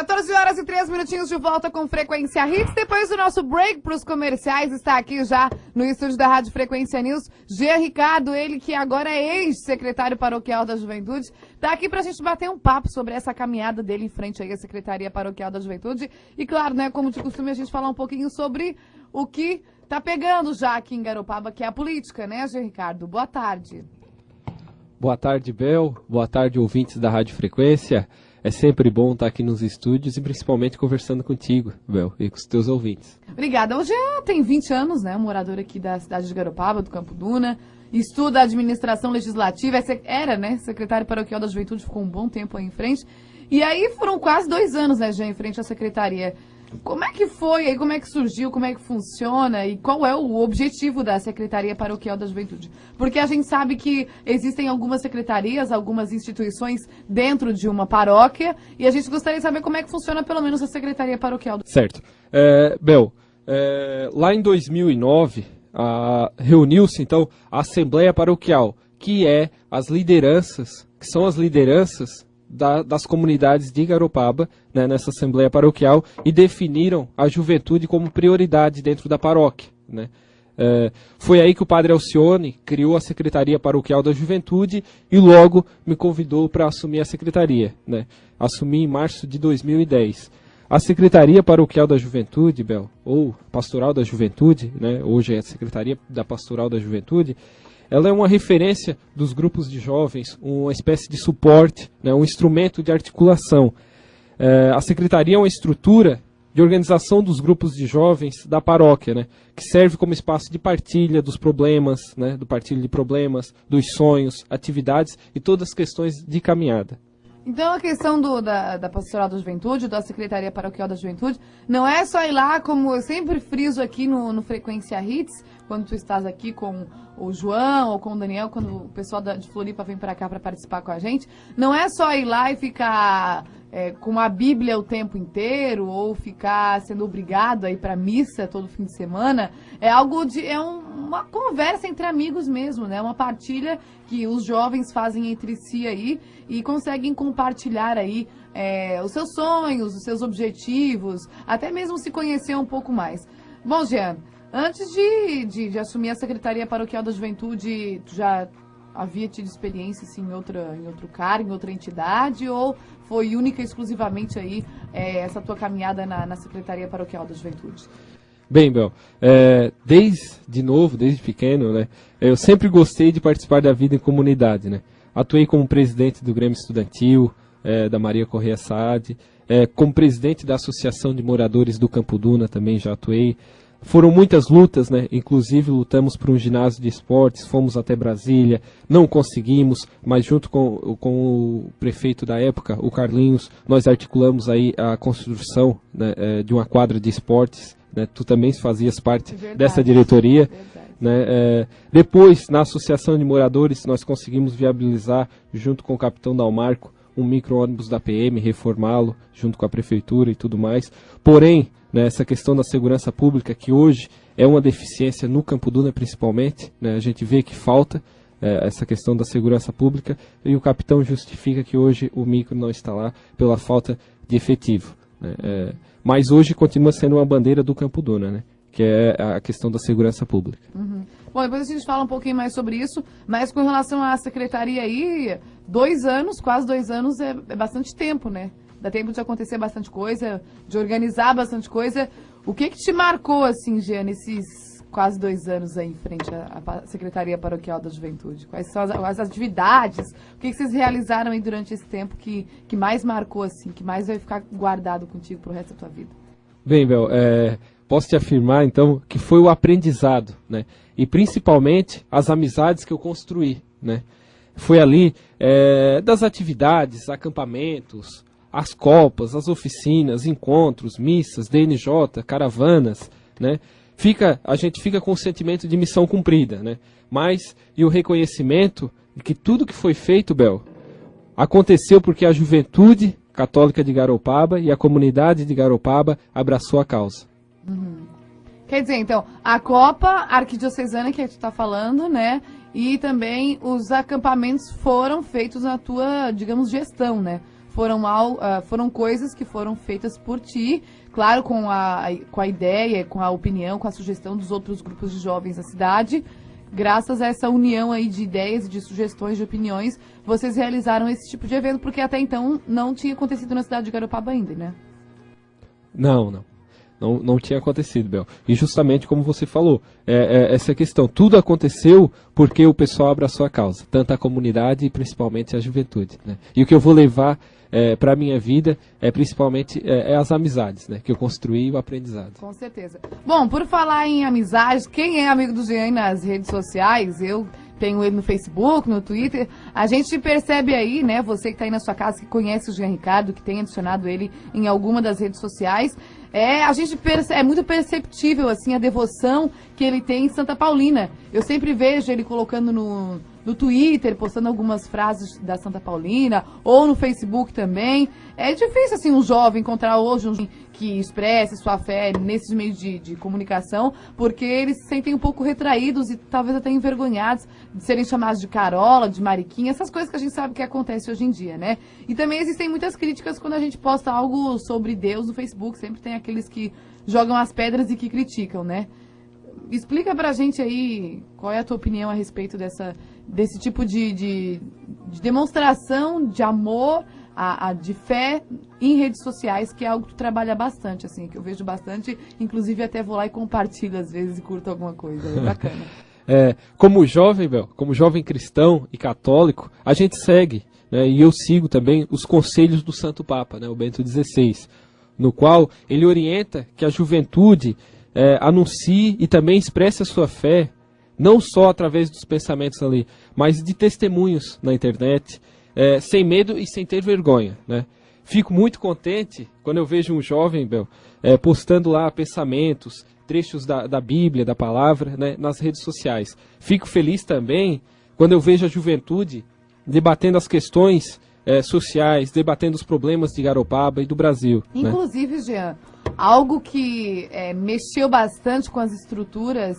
14 horas e 3 minutinhos de volta com Frequência Hits. Depois do nosso break para os comerciais, está aqui já no estúdio da Rádio Frequência News, Jean Ricardo, ele que agora é ex-secretário paroquial da Juventude, está aqui para a gente bater um papo sobre essa caminhada dele em frente aí à Secretaria Paroquial da Juventude. E claro, né, como de costume, a gente falar um pouquinho sobre o que está pegando já aqui em Garopaba, que é a política, né, Jean Ricardo? Boa tarde. Boa tarde, Bel. Boa tarde, ouvintes da Rádio Frequência. É sempre bom estar aqui nos estúdios e principalmente conversando contigo, Bel, e com os teus ouvintes. Obrigada. Hoje tem 20 anos, né? Morador aqui da cidade de Garopaba, do Campo Duna. Estuda administração legislativa. Era, né? Secretário paroquial da Juventude, ficou um bom tempo aí em frente. E aí foram quase 2 anos, né, já em frente à secretaria. Como é que foi aí? Como é que surgiu? Como é que funciona? E qual é o objetivo da Secretaria Paroquial da Juventude? Porque a gente sabe que existem algumas secretarias, algumas instituições dentro de uma paróquia, e a gente gostaria de saber como é que funciona pelo menos a Secretaria Paroquial. Certo. Bel, lá em 2009, reuniu-se então a Assembleia Paroquial, que são as lideranças das comunidades de Garopaba, né, nessa Assembleia Paroquial, e definiram a juventude como prioridade dentro da paróquia, né. Foi aí que o padre Alcione criou a Secretaria Paroquial da Juventude e logo me convidou para assumir a secretaria, né. Assumi em março de 2010. A Secretaria Paroquial da Juventude, Bel, ou Pastoral da Juventude, né, hoje é a Secretaria da Pastoral da Juventude, ela é uma referência dos grupos de jovens, uma espécie de suporte, né, um instrumento de articulação. A secretaria é uma estrutura de organização dos grupos de jovens da paróquia, né, que serve como espaço de partilha dos problemas, né, do partilho de problemas, dos sonhos, atividades e todas as questões de caminhada. Então a questão da Pastoral da Juventude, da Secretaria Paroquial da Juventude, não é só ir lá, como eu sempre friso aqui no Frequência Hits, quando tu estás aqui com o João ou com o Daniel, quando o pessoal de Floripa vem para cá para participar com a gente, não é só ir lá e ficar com a Bíblia o tempo inteiro, ou ficar sendo obrigado a ir para missa todo fim de semana. É uma conversa entre amigos mesmo, né? Uma partilha que os jovens fazem entre si aí e conseguem compartilhar aí os seus sonhos, os seus objetivos, até mesmo se conhecer um pouco mais. Bom, Jean, antes de assumir a Secretaria Paroquial da Juventude, tu já havia tido experiência assim, em outro cargo, em outra entidade, ou foi única e exclusivamente aí essa tua caminhada na Secretaria Paroquial da Juventude? Bem, Bel, desde pequeno, né, eu sempre gostei de participar da vida em comunidade, né. Atuei como presidente do Grêmio Estudantil, da Maria Correia Saad, como presidente da Associação de Moradores do Campo Duna também já atuei. Foram muitas lutas, né? Inclusive lutamos por um ginásio de esportes, fomos até Brasília, não conseguimos, mas junto com o prefeito da época, o Carlinhos, nós articulamos aí a construção, né, de uma quadra de esportes, né? Tu também fazias parte dessa diretoria. Né? Depois, na Associação de Moradores, nós conseguimos viabilizar, junto com o capitão Dalmarco, um micro-ônibus da PM, reformá-lo, junto com a prefeitura e tudo mais. Porém, né, essa questão da segurança pública, que hoje é uma deficiência no Campo Duna principalmente, né, a gente vê que falta essa questão da segurança pública, e o capitão justifica que hoje o micro não está lá pela falta de efetivo. Né, mas hoje continua sendo uma bandeira do Campo Duna, né, que é a questão da segurança pública. Uhum. Bom, depois a gente fala um pouquinho mais sobre isso, mas com relação à secretaria aí, 2 anos, quase 2 anos é bastante tempo, né? Dá tempo de acontecer bastante coisa, de organizar bastante coisa. O que te marcou, assim, Jean, nesses quase 2 anos aí em frente à Secretaria Paroquial da Juventude? Quais são as atividades? O que vocês realizaram aí durante esse tempo que mais marcou, assim, que mais vai ficar guardado contigo pro resto da tua vida? Bem, Bel, posso te afirmar, então, que foi o aprendizado, né? E principalmente as amizades que eu construí, né? Foi ali das atividades, acampamentos, as copas, as oficinas, encontros, missas, DNJ, caravanas, né? A gente fica com o sentimento de missão cumprida, né? E o reconhecimento de que tudo que foi feito, Bel, aconteceu porque a Juventude Católica de Garopaba e a comunidade de Garopaba abraçou a causa. Uhum. Quer dizer, então, a Copa Arquidiocesana que a gente está falando, né? E também os acampamentos foram feitos na tua, digamos, gestão, né? foram coisas que foram feitas por ti, claro, com a ideia, com a opinião, com a sugestão dos outros grupos de jovens da cidade. Graças a essa união aí de ideias, de sugestões, de opiniões, vocês realizaram esse tipo de evento, porque até então não tinha acontecido na cidade de Garopaba ainda, né? Não tinha acontecido, Bel. E justamente como você falou, essa questão, tudo aconteceu porque o pessoal abraçou a causa, tanto a comunidade e principalmente a juventude, né? E o que eu vou levar para a minha vida principalmente as amizades, né, que eu construí e o aprendizado. Com certeza. Bom, por falar em amizade, quem é amigo do Jean nas redes sociais, eu tenho ele no Facebook, no Twitter, a gente percebe aí, né, você que está aí na sua casa, que conhece o Jean Ricardo, que tem adicionado ele em alguma das redes sociais, a gente é muito perceptível, assim, a devoção que ele tem em Santa Paulina. Eu sempre vejo ele colocando no Twitter, postando algumas frases da Santa Paulina, ou no Facebook também. É difícil, assim, um jovem encontrar hoje um jovem que expresse sua fé nesses meios de comunicação, porque eles se sentem um pouco retraídos e talvez até envergonhados de serem chamados de carola, de mariquinha, essas coisas que a gente sabe que acontece hoje em dia, né? E também existem muitas críticas quando a gente posta algo sobre Deus no Facebook, sempre tem aqueles que jogam as pedras e que criticam, né? Explica pra gente aí qual é a tua opinião a respeito desse tipo de demonstração de amor, de fé em redes sociais, que é algo que tu trabalha bastante, assim, que eu vejo bastante, inclusive até vou lá e compartilho às vezes e curto alguma coisa, é bacana. Como jovem, Bel, como jovem cristão e católico, a gente segue, né, e eu sigo também os conselhos do Santo Papa, né, o Bento XVI, no qual ele orienta que a juventude anuncie e também expresse a sua fé, não só através dos pensamentos ali, mas de testemunhos na internet, sem medo e sem ter vergonha, né? Fico muito contente quando eu vejo um jovem, Bel, postando lá pensamentos, trechos da Bíblia, da palavra, né, nas redes sociais. Fico feliz também quando eu vejo a juventude debatendo as questões sociais, debatendo os problemas de Garopaba e do Brasil. Inclusive, né? Jean, algo que mexeu bastante com as estruturas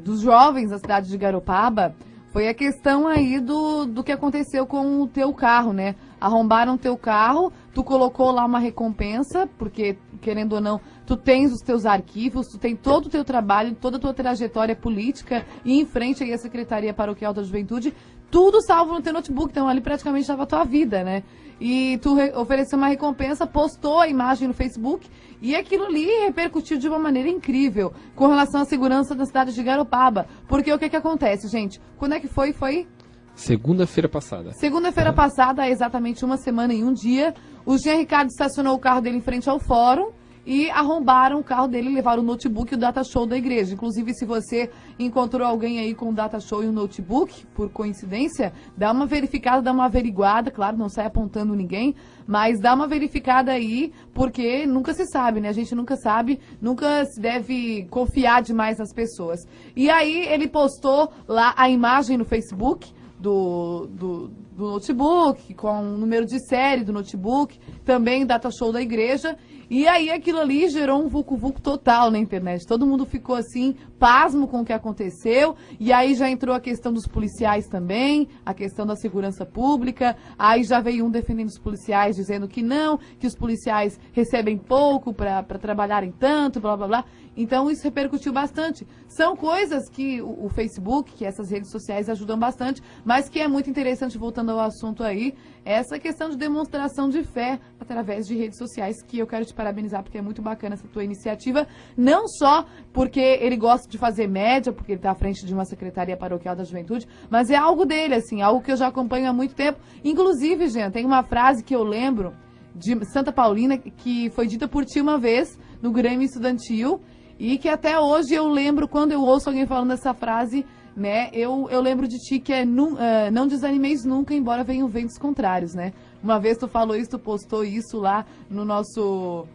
dos jovens da cidade de Garopaba foi a questão aí do que aconteceu com o teu carro, né? Arrombaram o teu carro, tu colocou lá uma recompensa, porque, querendo ou não, tu tens os teus arquivos, tu tem todo o teu trabalho, toda a tua trajetória política e em frente aí à Secretaria Paroquial da Juventude, tudo salvo no teu notebook, então ali praticamente estava a tua vida, né? E tu ofereceu uma recompensa, postou a imagem no Facebook e aquilo ali repercutiu de uma maneira incrível com relação à segurança da cidade de Garopaba. Porque o que acontece, gente? Quando é que foi? Foi segunda-feira passada. Segunda-feira passada, há exatamente uma semana e um dia, o Jean Ricardo estacionou o carro dele em frente ao fórum e arrombaram o carro dele e levaram o notebook e o data show da igreja. Inclusive, se você encontrou alguém aí com o data show e o notebook, por coincidência, dá uma verificada, dá uma averiguada, claro, não sai apontando ninguém, mas dá uma verificada aí, porque nunca se sabe, né? A gente nunca sabe, nunca se deve confiar demais nas pessoas. E aí ele postou lá a imagem no Facebook do notebook, com o número de série do notebook, também data show da igreja. E aí aquilo ali gerou um vucu-vucu total na internet. Todo mundo ficou assim, pasmo com o que aconteceu. E aí já entrou a questão dos policiais também, a questão da segurança pública. Aí já veio um defendendo os policiais, dizendo que não, que os policiais recebem pouco para trabalharem tanto, blá blá blá. Então isso repercutiu bastante. São coisas que o Facebook, que essas redes sociais ajudam bastante, mas que é muito interessante, voltando ao assunto aí, essa questão de demonstração de fé através de redes sociais, que eu quero te parabenizar, porque é muito bacana essa tua iniciativa, não só porque ele gosta de fazer média, porque ele está à frente de uma Secretaria Paroquial da Juventude, mas é algo dele, assim, algo que eu já acompanho há muito tempo. Inclusive, gente, tem uma frase que eu lembro de Santa Paulina, que foi dita por ti uma vez no Grêmio Estudantil, e que até hoje eu lembro, quando eu ouço alguém falando essa frase, né, eu lembro de ti, que não desanimeis nunca, embora venham ventos contrários, né? Uma vez tu falou isso, tu postou isso lá no nosso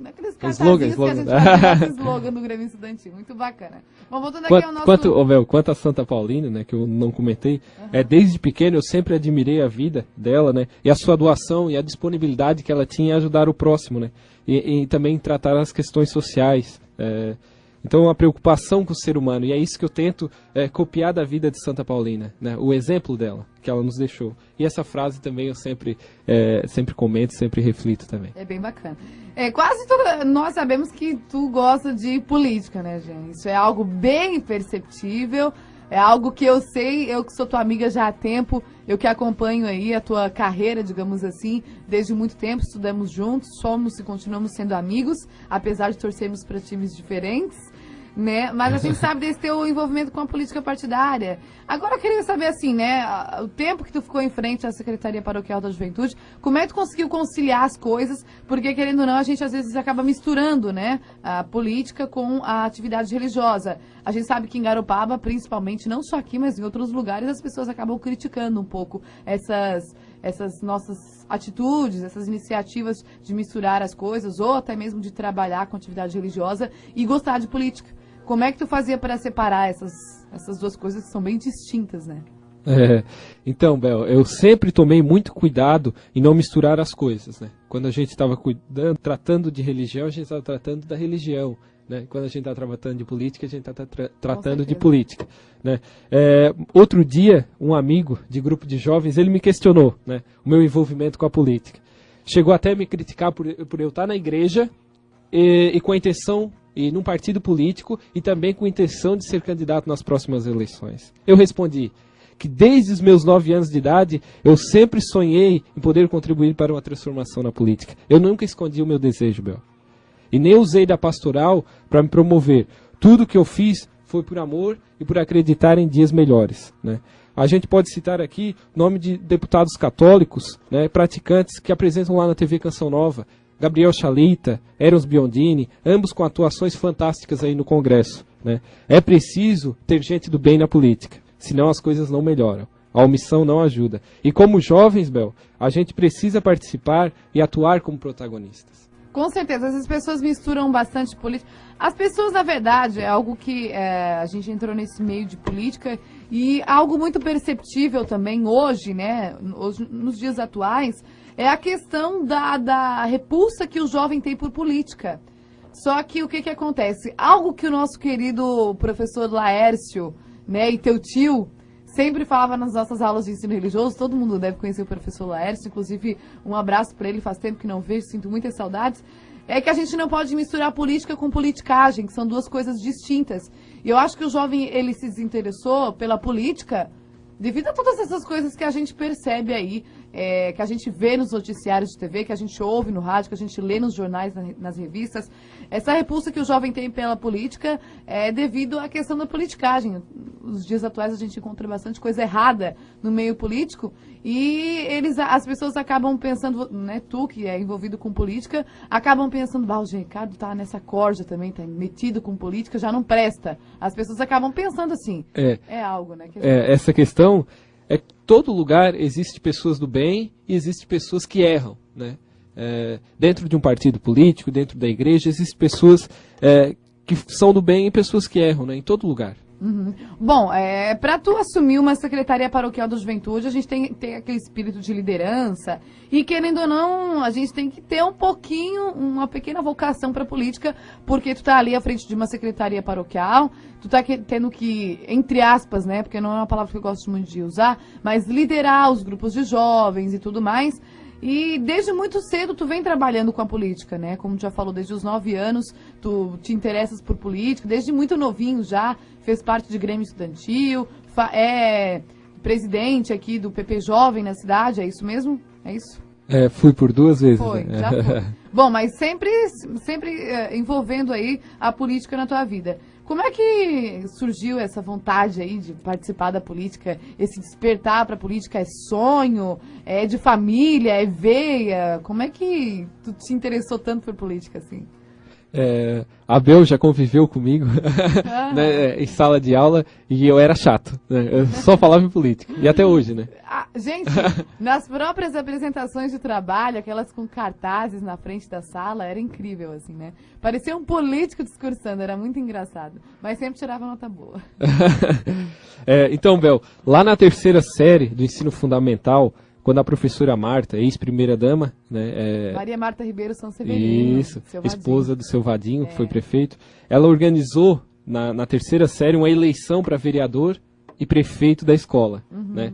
aqueles cartazinhos que a gente faz, nosso slogan do Grêmio Estudantil, muito bacana. Bom, voltando aqui ao nosso... Quanto a Santa Paulina, né, que eu não comentei, desde pequeno eu sempre admirei a vida dela, né, e a sua doação e a disponibilidade que ela tinha em ajudar o próximo, né, e também tratar as questões sociais, Então, uma preocupação com o ser humano, e é isso que eu tento copiar da vida de Santa Paulina, né? O exemplo dela, que ela nos deixou. E essa frase também eu sempre comento, sempre reflito também. É bem bacana. Nós sabemos que tu gosta de política, né, gente? Isso é algo bem perceptível, é algo que eu sei, eu que sou tua amiga já há tempo, eu que acompanho aí a tua carreira, digamos assim, desde muito tempo, estudamos juntos, somos e continuamos sendo amigos, apesar de torcermos para times diferentes, né? Mas a gente sabe desse teu envolvimento com a política partidária. Agora eu queria saber assim, né, o tempo que tu ficou em frente à Secretaria Paroquial da Juventude, como é que tu conseguiu conciliar as coisas? Porque, querendo ou não, a gente às vezes acaba misturando, né, a política com a atividade religiosa. A gente sabe que em Garopaba, principalmente, não só aqui, mas em outros lugares, as pessoas acabam criticando um pouco essas nossas atitudes, essas iniciativas de misturar as coisas, ou até mesmo de trabalhar com atividade religiosa e gostar de política. Como é que tu fazia para separar essas duas coisas que são bem distintas, né? Então, Bel, eu sempre tomei muito cuidado em não misturar as coisas, né? Quando a gente estava tratando de religião, a gente estava tratando da religião, né? Quando a gente está tratando de política, a gente está tratando de política, né? Outro dia, um amigo de grupo de jovens, ele me questionou, né, o meu envolvimento com a política. Chegou até a me criticar por eu estar na igreja e com a intenção, e num partido político, e também com a intenção de ser candidato nas próximas eleições. Eu respondi que desde os meus 9 anos de idade, eu sempre sonhei em poder contribuir para uma transformação na política. Eu nunca escondi o meu desejo, Bel. E nem usei da pastoral para me promover. Tudo que eu fiz foi por amor e por acreditar em dias melhores, né? A gente pode citar aqui o nome de deputados católicos, né, praticantes que apresentam lá na TV Canção Nova, Gabriel Chalita, Eros Biondini, ambos com atuações fantásticas aí no Congresso, né? É preciso ter gente do bem na política, senão as coisas não melhoram. A omissão não ajuda. E como jovens, Bel, a gente precisa participar e atuar como protagonistas. Com certeza, essas pessoas misturam bastante política. As pessoas, na verdade, é algo que a gente entrou nesse meio de política e algo muito perceptível também hoje, né, hoje, nos dias atuais, é a questão da repulsa que o jovem tem por política. Só que o que acontece? Algo que o nosso querido professor Laércio, né, e teu tio sempre falava nas nossas aulas de ensino religioso, todo mundo deve conhecer o professor Laércio, inclusive um abraço para ele, faz tempo que não vejo, sinto muitas saudades, é que a gente não pode misturar política com politicagem, que são duas coisas distintas. E eu acho que o jovem, ele se desinteressou pela política devido a todas essas coisas que a gente percebe aí, que a gente vê nos noticiários de TV, que a gente ouve no rádio, que a gente lê nos jornais, nas revistas. Essa repulsa que o jovem tem pela política é devido à questão da politicagem. Nos dias atuais a gente encontra bastante coisa errada no meio político e as pessoas acabam pensando, né, tu que é envolvido com política, acabam pensando, o Ricardo tá nessa corja também, tá metido com política, já não presta. As pessoas acabam pensando assim. É algo, né? Essa questão é que todo lugar existe pessoas do bem e existe pessoas que erram, né? Dentro de um partido político, dentro da igreja, existem pessoas que são do bem e pessoas que erram, né? Em todo lugar. Uhum. Bom, para tu assumir uma Secretaria Paroquial da Juventude, a gente tem aquele espírito de liderança e, querendo ou não, a gente tem que ter uma pequena vocação para política, porque tu tá ali à frente de uma Secretaria Paroquial, tu tá tendo que, entre aspas, né, porque não é uma palavra que eu gosto muito de usar, mas liderar os grupos de jovens e tudo mais. E desde muito cedo tu vem trabalhando com a política, né? Como tu já falou, desde os 9 anos tu te interessas por política, desde muito novinho já, fez parte de Grêmio Estudantil, é presidente aqui do PP Jovem na cidade, é isso mesmo? É isso? Fui por 2 vezes. Foi, né? já foi. Bom, mas sempre envolvendo aí a política na tua vida. Como é que surgiu essa vontade aí de participar da política, esse despertar para a política? É sonho? É de família? É veia? Como é que tu te interessou tanto por política assim? A Bel já conviveu comigo né, em sala de aula e eu era chato, né? Eu só falava em política. E até hoje, né? Gente, nas próprias apresentações de trabalho, aquelas com cartazes na frente da sala, era incrível, assim, né? Parecia um político discursando, era muito engraçado. Mas sempre tirava nota boa. Então, Bel, lá na 3ª série do ensino fundamental, quando a professora Marta, ex-primeira-dama, né, Maria Marta Ribeiro São Severino. isso, esposa do seu Vadinho, que foi prefeito, ela organizou na terceira série uma eleição para vereador e prefeito da escola, né?